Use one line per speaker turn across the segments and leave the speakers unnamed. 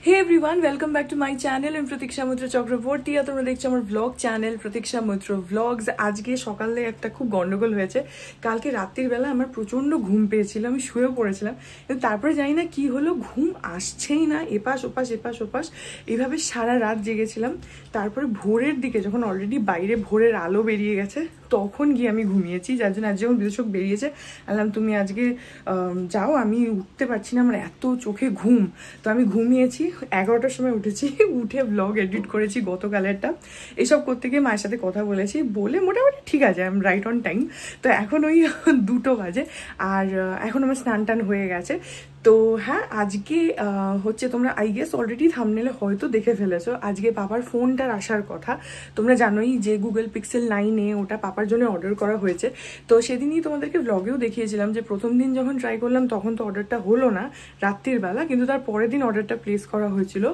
Hey everyone, welcome back to my channel. I'm Pratiksha Mitra Chakraborty. তোমরা দেখছো আমার vlog channel Pratiksha Mitra Vlogs. আজকে সকালে একটা খুব গন্ডগোল হয়েছে। কালকে রাতের বেলা আমার প্রচন্ড ঘুম পেয়েছিল, আমি শুয়ে পড়েছিলাম, কিন্তু তারপরে জানি না কি হলো, ঘুম আসছেই না, এপাশ ওপাশ এইভাবে সারা রাত জেগেছিলাম। তারপরে ভোরের দিকে যখন অলরেডি বাইরে ভোরের আলো বেরিয়ে গেছে তখন গিয়ে আমি ঘুমিয়েছি, যার জন্য আজ যখন বিদূষক বেরিয়েছে বললাম তুমি আজকে যাও, আমি উঠতে পারছি না, আমার এত চোখে ঘুম। তো আমি ঘুমিয়েছি, 11টার সময় উঠেছি, উঠে ব্লগ এডিট করেছি গতকালেরটা। এইসব করতে গিয়ে মায়ের সাথে কথা বলেছি, বলে মোটামুটি ঠিক আছে, I am right on time. তো এখন ওই 2টো বাজে, আর এখন আমার স্নান টান হয়ে গেছে। তো হ্যাঁ, আজকে হচ্ছে তোমরা আই গেস অলরেডি থাম্বনেলে হয়তো দেখে ফেলেছো, আজকে পাপার ফোনটার আসার কথা। তোমরা জানোই যে গুগল পিক্সেল 9A ওটা পাপার জন্য অর্ডার করা হয়েছে। তো সেদিনই তোমাদেরকে ব্লগেও দেখিয়েছিলাম যে প্রথম দিন যখন ট্রাই করলাম তখন তো অর্ডারটা হলো না রাত্রির বেলা, কিন্তু তার পরের দিন অর্ডারটা প্লেস করা হয়েছিল।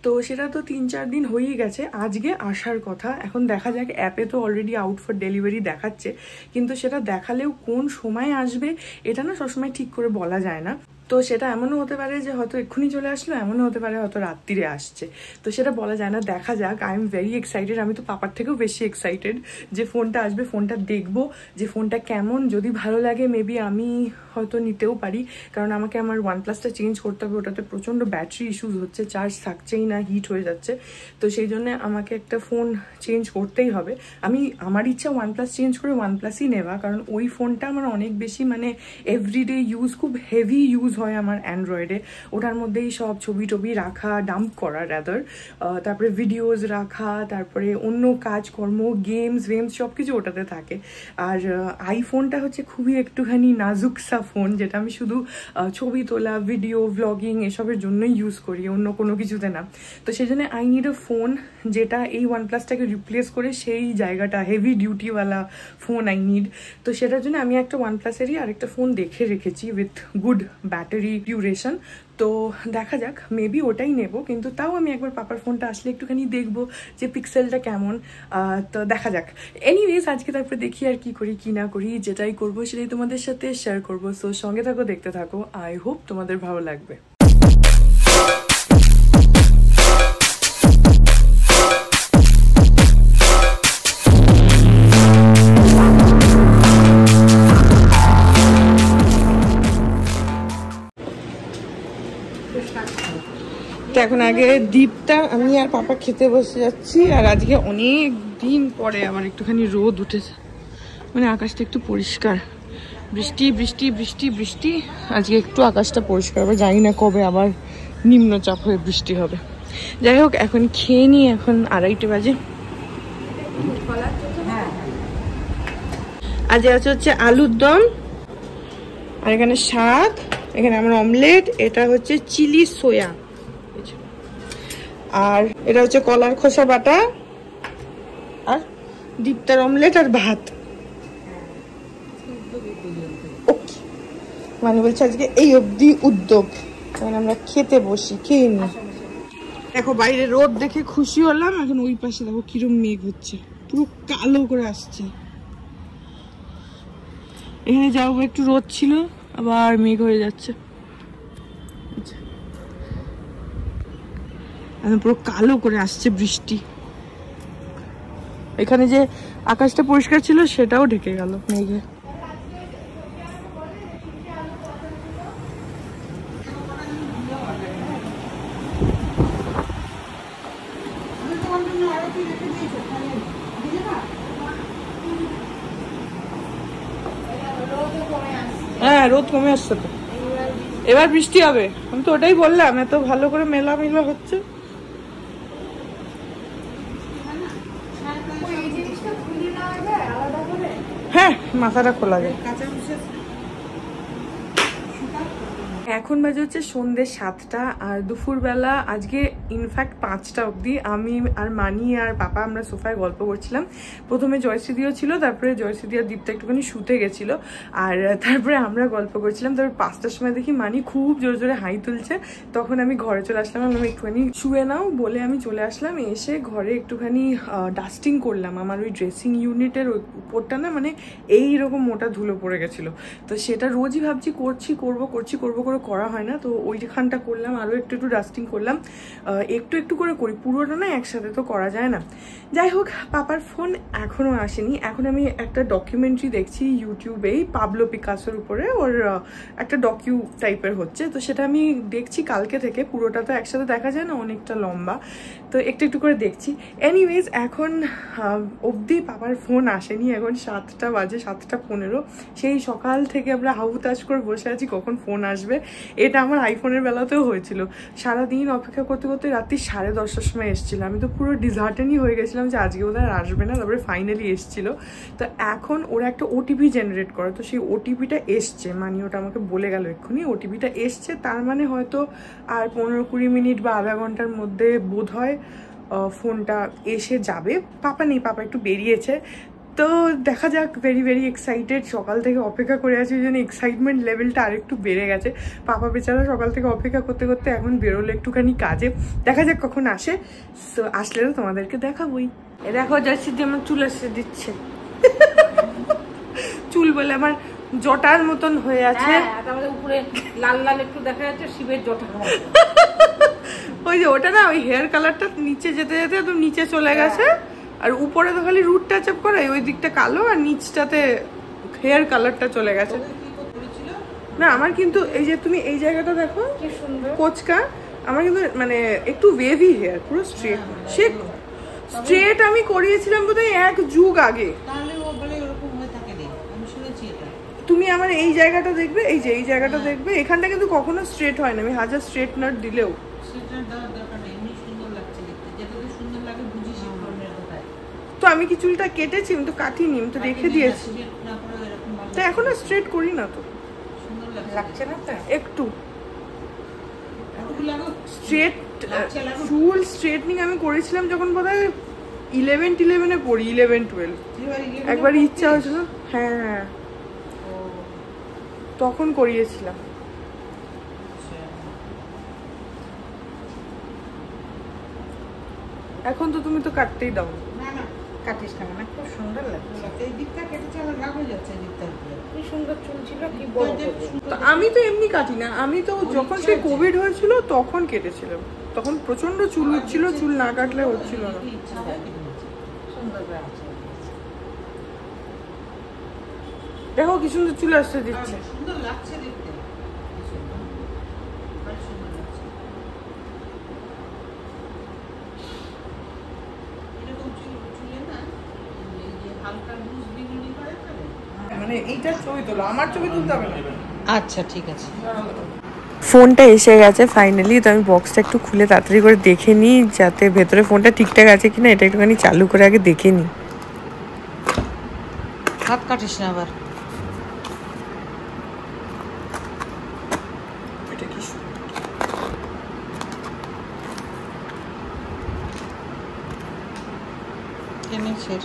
তো সেটা তো 3-4 দিন হয়েই গেছে, আজকে আসার কথা। এখন দেখা যাক, অ্যাপে তো অলরেডি আউট ফর ডেলিভারি দেখাচ্ছে, কিন্তু সেটা দেখালেও কোন সময় আসবে এটা না সবসময় ঠিক করে বলা যায় না। তো সেটা এমনও হতে পারে যে হয়তো এক্ষুনি চলে আসলো, এমনও হতে পারে হয়তো রাত্রিরে আসছে, তো সেটা বলা যায় না, দেখা যাক। আই এম ভেরি এক্সাইটেড, আমি তো পাপার থেকেও বেশি এক্সাইটেড যে ফোনটা আসবে, ফোনটা দেখবো যে ফোনটা কেমন। যদি ভালো লাগে মেবি আমি হয়তো নিতেও পারি, কারণ আমাকে আমার OnePlusটা চেঞ্জ করতে হবে, ওটাতে প্রচণ্ড ব্যাটারি ইস্যুস হচ্ছে, চার্জ থাকছেই না, হিট হয়ে যাচ্ছে। তো সেই জন্য আমাকে একটা ফোন চেঞ্জ করতেই হবে। আমার ইচ্ছা OnePlus চেঞ্জ করে OnePlusই নেওয়া, কারণ ওই ফোনটা আমার অনেক বেশি মানে এভরিডে ইউজ, খুব হেভি ইউজ হয় আমার অ্যান্ড্রয়েডে। ওটার মধ্যেই সব ছবি টবি রাখা, ডাম্প করা রাদার, তারপরে ভিডিওস রাখা, তারপরে অন্য কাজকর্ম, গেমস সব কিছু ওটাতে থাকে। আর আইফোনটা হচ্ছে খুবই একটুখানি নাজুকসা ফোন, যেটা আমি শুধু ছবি তোলা, ভিডিও, ভ্লগিং এসবের জন্যই ইউজ করি, অন্য কোনো কিছুতে না। তো সেই জন্য আই নিড আ ফোন যেটা এই OnePlusটাকে রিপ্লেস করে সেই জায়গাটা, হেভি ডিউটিওয়ালা ফোন আই নিড। তো সেটার জন্য আমি একটা OnePlusেরই আরেকটা ফোন দেখে রেখেছি উইথ গুড ব্যাটারি ডিউরেশন। তো দেখা যাক, মেবি ওটাই নেব, কিন্তু তাও আমি একবার পাপার ফোনটা আসলে একটুখানি দেখবো যে পিক্সেলটা কেমন। তো দেখা যাক। এনিওয়েজ, আজকে তারপরে দেখি আর কি করি কি না করি, যেটাই করবো সেটাই তোমাদের সাথে শেয়ার করবো। সো সঙ্গে থাকো, দেখতে থাকো, আই হোপ তোমাদের ভালো লাগবে। এখন আগে দীপটা আমি আর পাপা খেতে বসে যাচ্ছি, আর আজকে অনেক দিন পরে আবার একটুখানি রোদ উঠেছে, মানে আকাশটা একটু পরিষ্কার। বৃষ্টি বৃষ্টি বৃষ্টি বৃষ্টি, আজকে একটু আকাশটা পরিষ্কার, আবার জানি না কবে আবার নিম্নচাপ হয়ে বৃষ্টি হবে। যাই হোক, এখন খেয়ে নিই, এখন 2:30 বাজে। আজ আছে হচ্ছে আলুর দম, আর এখানে শাক, এখানে আমার অমলেট, এটা হচ্ছে চিলি সোয়া, আর এটা হচ্ছে কলার খোসা বাটা, আর দীপ্তার অমলেট আর ভাত। মানে বলছে আজকে এই অবধি উদ্যোগ, মানে আমরা খেতে বসি, খেয়ে নি। দেখো বাইরে রোদ দেখে খুশি হলাম, এখন ওই পাশে দেখো কিরম মেঘ হচ্ছে, পুরো কালো করে আসছে। এখানে যাও একটু রোদ ছিল, আবার মেঘ হয়ে যাচ্ছে, পুরো কালো করে আসছে বৃষ্টি। এখানে যে আকাশটা পরিষ্কার ছিল সেটাও ঢেকে গেল মেঘে। হ্যাঁ, রোদ কমে আসছে তো, এবার বৃষ্টি হবে। আমি তো ওটাই বললাম, এত ভালো করে মেলা হচ্ছে। হ্যাঁ, মাথাটা খোলা যায়। এখন বাজে হচ্ছে সন্ধ্যে 7টা, আর দুপুরবেলা আজকে ইনফ্যাক্ট 5টা অবধি আমি আর মানি আর পাপা আমরা সোফায় গল্প করছিলাম। প্রথমে জয়শ্রীদিও ছিল, তারপরে জয়শ্রীদি আর দীপটা একটুখানি শুতে গেছিলো, আর তারপরে আমরা গল্প করছিলাম। তারপর 5টার সময় দেখি মানি খুব জোরে জোরে হাই তুলছে, তখন আমি ঘরে চলে আসলাম। আমি একটুখানি শুয়ে নাও বলে আমি চলে আসলাম, এসে ঘরে একটুখানি ডাস্টিং করলাম। আমার ওই ড্রেসিং ইউনিটের উপরটা না মানে এইরকম মোটা ধুলো পড়ে গেছিলো, তো সেটা রোজই ভাবছি করছি করবো করে পুরো করা হয় না, তো ওইখানটা করলাম, আরও একটু একটু ডাস্টিং করলাম, একটু একটু করে করি, পুরোটা না একসাথে তো করা যায় না। যাই হোক, পাপার ফোন এখনও আসেনি। এখন আমি একটা ডকুমেন্টারি দেখছি ইউটিউবেই পাবলো পিকাসোর উপরে, ওর একটা ডকিউ টাইপের হচ্ছে, তো সেটা আমি দেখছি কালকে থেকে। পুরোটা তো একসাথে দেখা যায় না, অনেকটা লম্বা, তো একটু একটু করে দেখছি। এনিওয়েজ, এখন অবধি পাপার ফোন আসেনি, এখন 7টা বাজে, 7টা 15। সেই সকাল থেকে আমরা হাউতাশ করে বসে আছি কখন ফোন আসবে। এটা আমার আইফোনের বেলাতেও হয়েছিল, সারাদিন অপেক্ষা করতে করতে রাত্রি 10:30টার সময় এসেছিলো। আমি তো পুরো ডিজার্টেনই হয়ে গেছিলাম যে আজকে ওদের আসবে না, তারপরে ফাইনালি এসেছিলো। তো এখন ওরা একটা ওটিপি জেনারেট করে, তো সেই ওটিপিটা এসছে, মানে ওটা আমাকে বলে গেল এক্ষুনি ওটিপিটা এসছে, তার মানে হয়তো আর 15-20 মিনিট বা আধা ঘন্টার মধ্যে বোধ হয় ফোনটা এসে যাবে। পাপা নেই, পাপা একটু বেরিয়েছে, তো দেখা যাক। ভেরি ভেরি এক্সাইটেড, সকাল থেকে অপেক্ষা করে আছি, ওই জন্য এক্সাইটমেন্ট লেভেলটা আরেকটু বেড়ে গেছে। পাপা বেচারা সকাল থেকে অপেক্ষা করতে করতে এখন বেরোলো একটুখানি কাজে, দেখা যাক কখন আসে। তো আসলে তো তোমাদেরকে দেখাবোই। এ দেখো জয়সিদ্ধি দিয়ে আমার চুল এসে দিচ্ছে। চুল বলে আমার জটার মতন হয়ে আছে,
উপরে লাল লাল একটু দেখা যাচ্ছে, শিবের জটা।
ওই যে ওটা না, ওই হেয়ার কালারটা নিচে যেতে যেতে একদম নিচে চলে গেছে, আর উপরে তো খালি রুট টাচ আপ করে, ওই দিকটা কালো আর নিচটাতে হেয়ার কালারটা চলে গেছে। না আমার কিন্তু এই যে তুমি এই জায়গাটা দেখো কি সুন্দর কোচকা, আমার কিন্তু মানে একটু ওয়েভি হেয়ার, পুরো স্ট্রেট। সে স্ট্রেট আমি করিয়েছিলাম বোধহয় 1 যুগ আগে। তুমি আমার এই জায়গাটা দেখবে, এই যে এই জায়গাটা দেখবে, এখানটা কিন্তু কখনো স্ট্রেট হয় না, আমি হাজার স্ট্রেটনার দিলেও। তো আমি কি চুলটা কেটেছি? আমি তো কাটিনি, আমি তো রেখে দিয়েছি, তো এখন আর স্ট্রেট করি না। তো
লাগছে না তো
একটু স্ট্রেট চুল স্ট্রেটনিং আমি করেছিলাম যখন বোধহয় 11-12 পড়ি, 11-12 একবার ইচ্ছা হয়েছিল, হ্যাঁ তখন করিয়েছিলাম। এখন তো তুমি তো কাটতেই দাও
না, কাটিস না, মানে খুব সুন্দর লাগছে। এই দিকটা কেটেছে, আমার রাগ হয়ে যাচ্ছে। এই দিকটা কি সুন্দর চুল ছিল, কি বড়।
তো আমি তো এমনি কাটি না, আমি তো যখন সেই কোভিড হয়েছিল তখন কেটেছিলাম, তখন প্রচন্ড চুল উঠছিল, চুল না কাটলে হচ্ছিল না। দেখো কি সুন্দর চুল আসতে দিচ্ছে,
সুন্দর লাগছে দেখতে।
মানে এইটা ছবি তোলো, আমার ছবি তুলতে হবে না।
আচ্ছা ঠিক আছে।
ফোনটা এসে গেছে ফাইনালি, তো আমি বক্সটা একটু খুলে তাড়াতাড়ি করে দেখে নিই যাতে ভেতরে ফোনটা ঠিকঠাক আছে কিনা, এটা একটুখানি চালু করে আগে দেখে নিই।
হাত কাটিস না আবার।
এটা কি
এনেছের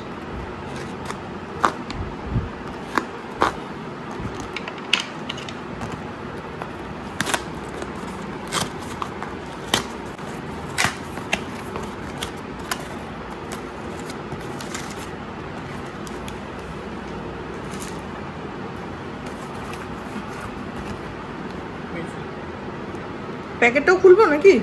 প্যাকেটটাও খুলবো নাকি?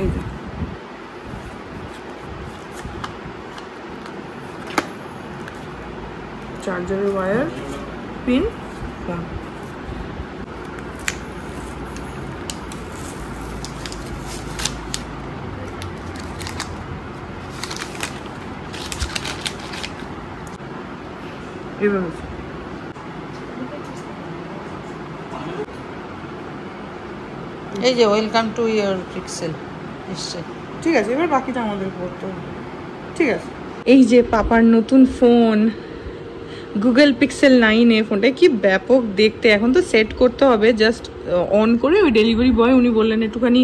এই যে চার্জারের ওয়্যার, পিন, ফোন। এভাবে
এই যে ওয়েলকাম টু ইওর পিক্সেল এসছে।
ঠিক আছে, এবার বাকিটা আমাদের করতে হবে। ঠিক আছে, এই যে পাপার নতুন ফোন গুগল পিক্সেল 9a। ফোনটা কি ব্যাপক দেখতে। এখন তো সেট করতে হবে, জাস্ট অন করে ওই ডেলিভারি বয় উনি বললেন একটুখানি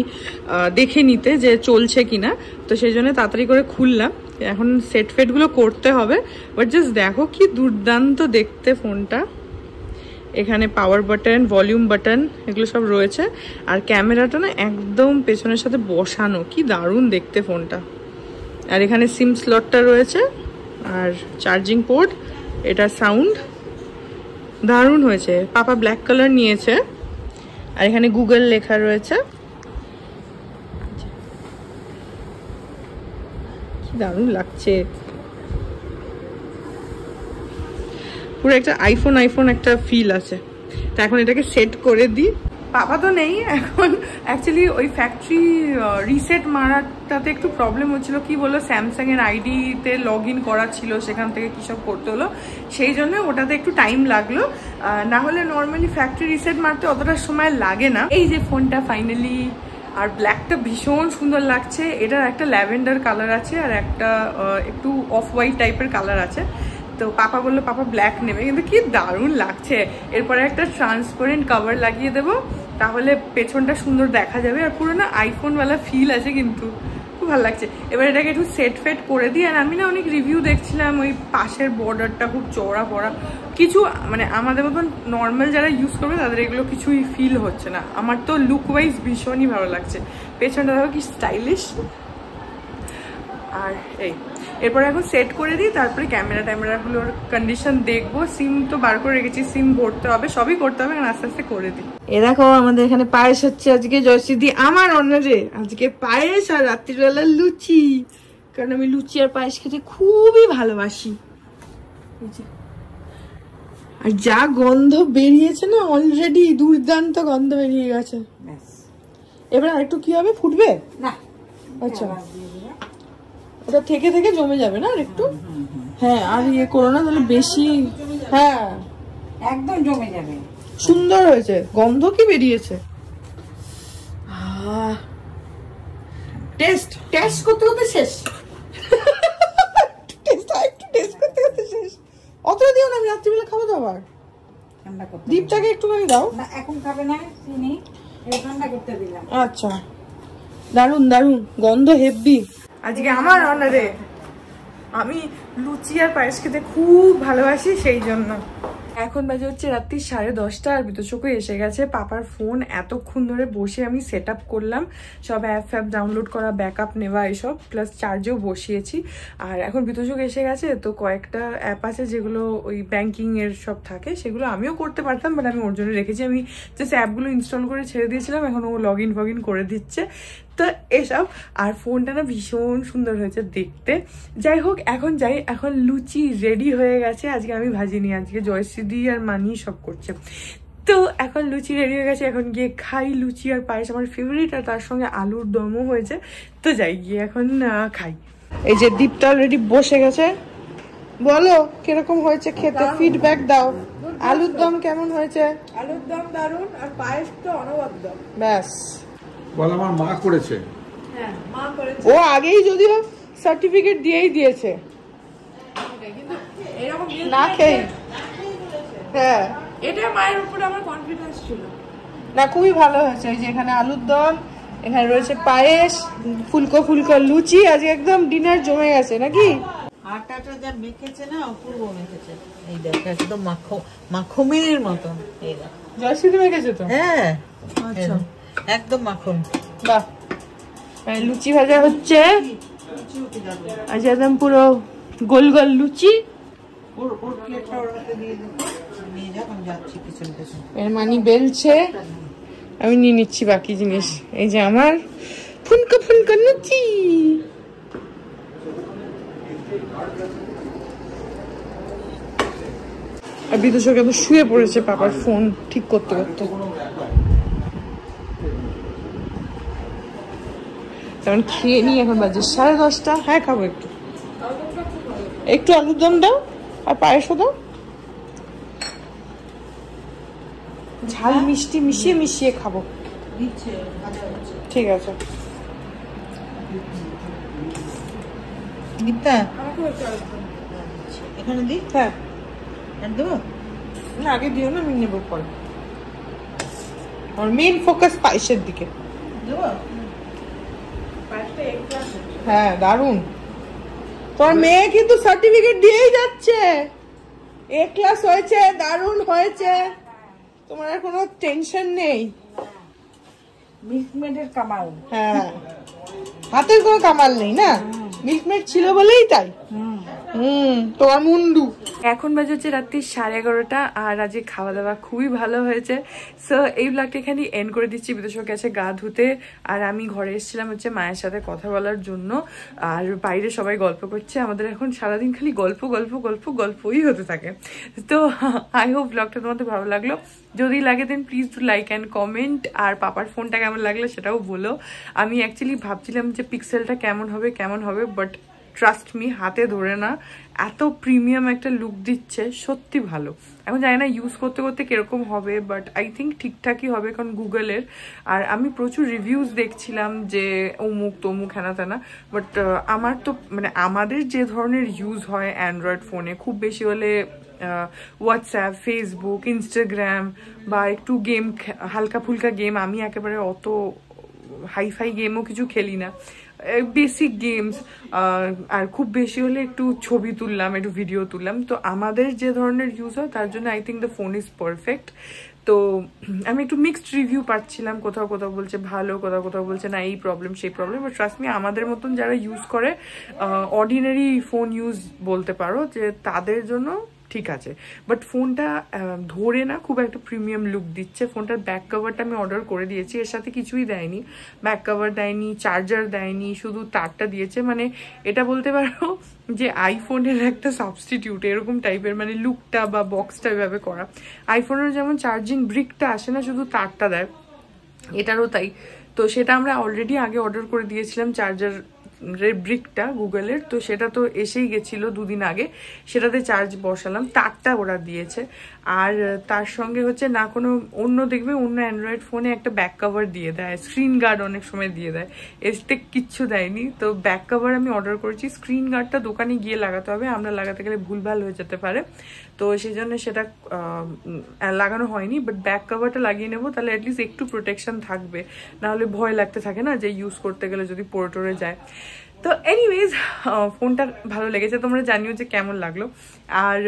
দেখে নিতে যে চলছে কিনা, তো সেই জন্য তাড়াতাড়ি করে খুললাম। এখন সেট ফেটগুলো করতে হবে, বাট জাস্ট দেখো কি দুর্দান্ত দেখতে ফোনটা। এখানে পাওয়ার বাটন, ভলিউম বাটন এগুলো সব রয়েছে, আর ক্যামেরাটা না একদম পেছনের সাথে বসানো, কি দারুণ দেখতে ফোনটা। আর এখানে সিম স্লটটা রয়েছে আর চার্জিং পোর্ট, এটা সাউন্ড দারুণ হয়েছে। পাপা ব্ল্যাক কালার নিয়েছে, আর এখানে গুগল লেখা রয়েছে, কি দারুণ লাগছে। পুরো একটা আইফোন একটা ফিল আছে। তো এখন এটাকে সেট করে দিই। পাপা তো নেই এখন, অ্যাকচুয়ালি ওই ফ্যাক্টরি রিসেট মারাটাতে একটু প্রবলেম হচ্ছিল। কি বললো, স্যামসাং এর আইডিতে লগ ইন করা ছিল, সেখান থেকে কী সব করতে হলো, সেই জন্য ওটাতে একটু টাইম লাগলো। না হলে নর্মালি ফ্যাক্টরি রিসেট মারতে অতটা সময় লাগে না। এই যে ফোনটা ফাইনালি, আর ব্ল্যাকটা ভীষণ সুন্দর লাগছে। এটার একটা ল্যাভেন্ডার কালার আছে আর একটা একটু অফ হোয়াইট টাইপের কালার আছে। তো পাপা বললো পাপা ব্ল্যাক নেবে, কিন্তু কি দারুণ লাগছে। এরপরে একটা ট্রান্সপারেন্ট কভার লাগিয়ে দেবো, তাহলে পেছনটা সুন্দর দেখা যাবে। আর পুরো না আইফোনওয়ালা ফিল আছে, কিন্তু খুব ভালো লাগছে। এবার এটাকে একটু সেট ফেট করে দিই। আর আমি না অনেক রিভিউ দেখছিলাম, ওই পাশের বর্ডারটা খুব চওড়া পড়া, কিছু মানে আমাদের মতন নর্মাল যারা ইউজ করবে তাদের এগুলো কিছুই ফিল হচ্ছে না। আমার তো লুক ওয়াইজ ভীষণই ভালো লাগছে। পেছনটা দেখো কি স্টাইলিশ। আর এরপরে এখন সেট করে দিই, তারপরে ক্যামেরাগুলোর কন্ডিশন দেখবো। সিম তো বার করে রেখেছি, সিম ভরতে হবে, সবই করতে হবে, এখন আস্তে আস্তে করে দিই। এ দেখো আমাদের এখানে পায়েস হচ্ছে আজকে। জয়শ্রীদি আমার অন্যরে আজকে পায়েস, আর রাত্রিবেলা লুচি, কারণ আমি লুচি আর পায়েস খেতে খুবই ভালোবাসি। আর যা গন্ধ বেরিয়েছে না, অলরেডি দুর্দান্ত গন্ধ বেরিয়ে গেছে। এবার আরেকটু কি হবে, ফুটবে না? আচ্ছা, ওটা থেকে থেকে জমে যাবে না আর একটু। হ্যাঁ, আর ইয়ে করো না তাহলে বেশি। হ্যাঁ,
একদম জমে যাবে।
সুন্দর হয়েছে, গন্ধ কি বেরিয়েছে। টেস্ট করতে করতে শেষ। টেস্ট করতে করতে শেষ। অতটা দিও না, আমি রাত্রিবেলা খাবো তো আবার।
ঠান্ডা করতে
দীপটাকে একটুখানি দাও
না, এখন খাবে না, চিনি ঠান্ডা করতে দিলাম।
আচ্ছা, দারুন দারুন গন্ধ হেভি। আজকে আমার অনারে, আমি লুচি আর পায়েস খেতে খুব ভালোবাসি, সেই জন্য। এখন বাজে হচ্ছে রাত্রি 10:30, আর বিতোচকও এসে গেছে। পাপার ফোন এতক্ষণ ধরে বসে আমি সেট আপ করলাম, সব অ্যাপ ডাউনলোড করা, ব্যাকআপ নেওয়া এসব, প্লাস চার্জেও বসিয়েছি। আর এখন বিতোচক এসে গেছে, তো কয়েকটা অ্যাপ আছে যেগুলো ওই ব্যাঙ্কিং এর সব থাকে, সেগুলো আমিও করতে পারতাম, বাট আমি ওর জন্য রেখেছি। আমি জাস্ট অ্যাপগুলো ইনস্টল করে ছেড়ে দিয়েছিলাম, এখন ও লগ ইন করে দিচ্ছে। তো এসব, আর ফোনটা না ভীষণ সুন্দর হয়েছে দেখতে। যাই হোক, এখন যাই, এখন লুচি রেডি হয়ে গেছে। আজকে আমি ভাজিনি, আজকে জয়শ্রীদি আর মানি সব করছে। তো এখন লুচি রেডি হয়ে গেছে, এখন গিয়ে খাই। লুচি আর পায়েস আমার ফেভারিট, আর তার সঙ্গে আলুর দমও হয়েছে। তো যাই গিয়ে এখন খাই। এই যে দীপটা অলরেডি বসে গেছে। বলো কিরকম হয়েছে খেতে, ফিডব্যাক দাও। আলুর দম কেমন হয়েছে?
আলুর দম দারুন, আর পায়েস তো অনবদ্য।
ব্যাস,
বল আমার মা করেছে।
হ্যাঁ, মা করেছে।
ও আগেই যদিও সার্টিফিকেট দিয়েছে,
কিন্তু এরকম
না খেয়ে। হ্যাঁ,
এটা মায়ের উপরে আমার কনফিডেন্স ছিল।
না খুবই ভালো হয়েছে। এই যে এখানে আলুর দম, এখানে রয়েছে পায়েস, ফুলকো লুচি। আজকে একদম ডিনার জমে গেছে নাকি?
আটাটা যা মেখেছে না, অপূর্ব মেখেছে। এই দেখো একদম মাখনের মতন। এই দেখো
জয়শ্রী মেখেছে তো।
হ্যাঁ,
আচ্ছা,
একদম মাখন।
বাহ, লুচি ভাজা হচ্ছে আজ একদম পুরো গোল গোল লুচি।
ওর প্লেটটা ওর হাতে দিয়ে নিয়ে যাও, আমি যাচ্ছি পিছন পিছন।
এর মানি বেলছে, আমি নিয়ে নিচ্ছি বাকি জিনিস। এই যে আমার ফুনকা লুচি। আর বিদুষক এখন শুয়ে পড়েছে পাপার ফোন ঠিক করতে করতে। কারণ খেয়ে নিই, এখন বাজে 10:30। হ্যাঁ খাবো, একটু আলুর দম দাও আর পায়েসও দাও। ঝাল মিষ্টি মিশিয়ে খাবো।
দিচ্ছে ভাজা হচ্ছে।
ঠিক আছে।
দীপ্তা
আমাকে
এখানে দিই,
হ্যাঁ
আর দেবো
না, আগে দিও না, আমি নেবো পরে। আর মেইন ফোকাস পায়েসের দিকে।
দেবো।
হ্যাঁ দারুণ, তোমার মেয়ে কিন্তু সার্টিফিকেট দিয়েই যাচ্ছে, এ ক্লাস হয়েছে, দারুণ হয়েছে, তোমার আর কোনো টেনশন নেই।
মিল্কমেডের কামাল।
হ্যাঁ, হাতের কোনো কামাল নেই না, মিল্কমেড ছিল বলেই তাই। তোমার মুন্ডু। এখন বাজে হচ্ছে রাত্রি 11:30, আর আজকে খাওয়া দাওয়া খুবই ভালো হয়েছে। সো এই ব্লগটা এখানে এন্ড করে দিচ্ছি। বিদেশক গেছে গা ধুতে, আর আমি ঘরে এসেছিলাম হচ্ছে মায়ের সাথে কথা বলার জন্য, আর বাইরে সবাই গল্প করছে। আমাদের এখন সারাদিন খালি গল্প গল্প গল্প গল্পই হতে থাকে। তো আই হোপ ব্লগটা তোমাদের ভালো লাগলো। যদি লাগে then please do like and comment. আর পাপার ফোনটা কেমন লাগলো সেটাও বলো। আমি অ্যাকচুয়ালি ভাবছিলাম যে পিক্সেলটা কেমন হবে, বাট ট্রাস্ট মি, হাতে ধরে না, এত প্রিমিয়াম একটা লুক দিচ্ছে, সত্যি ভালো। এখন জানি না ইউজ করতে করতে কিরকম হবে, বাট আই থিঙ্ক ঠিকঠাকই হবে, কারণ গুগলের। আর আমি প্রচুর রিভিউজ দেখছিলাম যে অমুক তমুক হেনা তেনা, বাট আমার তো মানে আমাদের যে ধরনের ইউজ হয় অ্যান্ড্রয়েড ফোনে, খুব বেশি হলে হোয়াটসঅ্যাপ, ফেসবুক, ইনস্টাগ্রাম, বা একটু গেম, হালকা ফুলকা গেম। আমি একেবারে অত হাইফাই গেমও কিছু খেলি না, বেসিক গেমস, আর খুব বেশি হলে একটু ছবি তুললাম, একটু ভিডিও তুললাম। তো আমাদের যে ধরনের ইউজ হয় তার জন্য I think the phone is perfect. তো আমি একটু মিক্সড রিভিউ পাচ্ছিলাম, কোথাও কোথাও বলছে ভালো, কোথাও কোথাও বলছে না এই প্রবলেম সেই প্রবলেম। বাট ট্রাস্ট মি, আমাদের মতন যারা ইউজ করে, অর্ডিনারি ফোন ইউজ বলতে পারো, যে তাদের জন্য ঠিক আছে। বাট ফোনটা ধরে না খুব একটা প্রিমিয়াম লুক দিচ্ছে। ফোনটার ব্যাক কভারটা আমি অর্ডার করে দিয়েছি, এর সাথে কিছুই দেয়নি, ব্যাক কভার দেয়নি, চার্জার দেয়নি, শুধু তারটা দিয়েছে। মানে এটা বলতে পারো যে আইফোনের একটা সাবস্টিটিউট এরকম টাইপের, মানে লুকটা বা বক্সটা এভাবে করা। আইফোনের যেমন চার্জিং ব্রিকটা আসে না, শুধু তারটা দেয়, এটারও তাই। তো সেটা আমরা অলরেডি আগে অর্ডার করে দিয়েছিলাম, চার্জার ব্রিকটা গুগলের, তো সেটা তো এসেই গেছিলো 2 দিন আগে, সেটাতে চার্জ বসালাম, তারটা ওরা দিয়েছে। আর তার সঙ্গে হচ্ছে না কোনো অন্য, দেখবে অন্য অ্যান্ড্রয়েড ফোনে একটা ব্যাক কভার দিয়ে দেয়, স্ক্রিন গার্ড অনেক সময় দিয়ে দেয়, এতে কিচ্ছু দেয়নি। তো ব্যাক কভার আমি অর্ডার করেছি, স্ক্রিন গার্ডটা দোকানে গিয়ে লাগাতে হবে, আমরা লাগাতে গেলে ভুলভাল হয়ে যেতে পারে, তো সেই জন্য সেটা লাগানো হয়নি। বাট ব্যাক কভারটা লাগিয়ে নেবো, তাহলে অ্যাটলিস্ট একটু প্রোটেকশন থাকবে, নাহলে ভয় লাগতে থাকে না যে ইউজ করতে গেলে যদি পড়ে টরে যায়। তো এনিওয়েজ, ফোনটা ভালো লেগেছে, তোমরা জানিও যে কেমন লাগলো। আর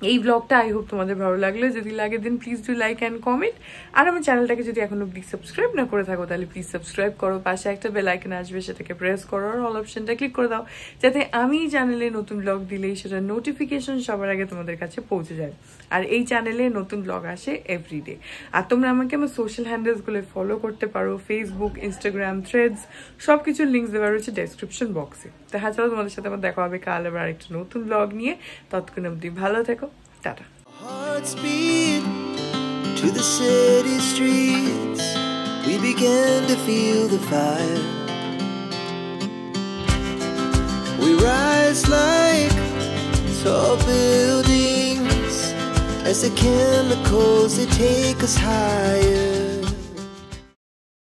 এই ব্লগটা আই হোপ তোমাদের ভালো লাগলো। যদি লাগে then please do like and comment. আর আমার চ্যানেলটাকে যদি এখনো প্লিজ সাবস্ক্রাইব না করে থাকো, তাহলে প্লিজ সাবস্ক্রাইব করো, পাশে একটা বেল আইকন আসবে, সেটাকে প্রেস করো, আর অল অপশনটা ক্লিক করে দাও, যাতে আমি চ্যানেলে নতুন ব্লগ দিলেই সেটা নোটিফিকেশন সবার আগে তোমাদের কাছে পৌঁছে যায়। আর এই চ্যানেলে নতুন ব্লগ আসে এভরিডে। আর তোমরা আমাকে আমার সোশ্যাল হ্যান্ডেলসগুলো ফলো করতে পারো, ফেসবুক, ইনস্টাগ্রাম, থ্রেডস, সব কিছুর লিঙ্কস দেওয়া রয়েছে ডেসক্রিপশন বক্সে। তো হ্যাঁ, চলো তোমাদের সাথে আমার দেখা হবে কাল আবার আরেকটা নতুন ব্লগ নিয়ে। ততক্ষণ অবধি ভালো থেকো, tata.
Hearts beat to the city streets. We began to feel the fire. We rise like tall buildings as the chemicals, they take us higher.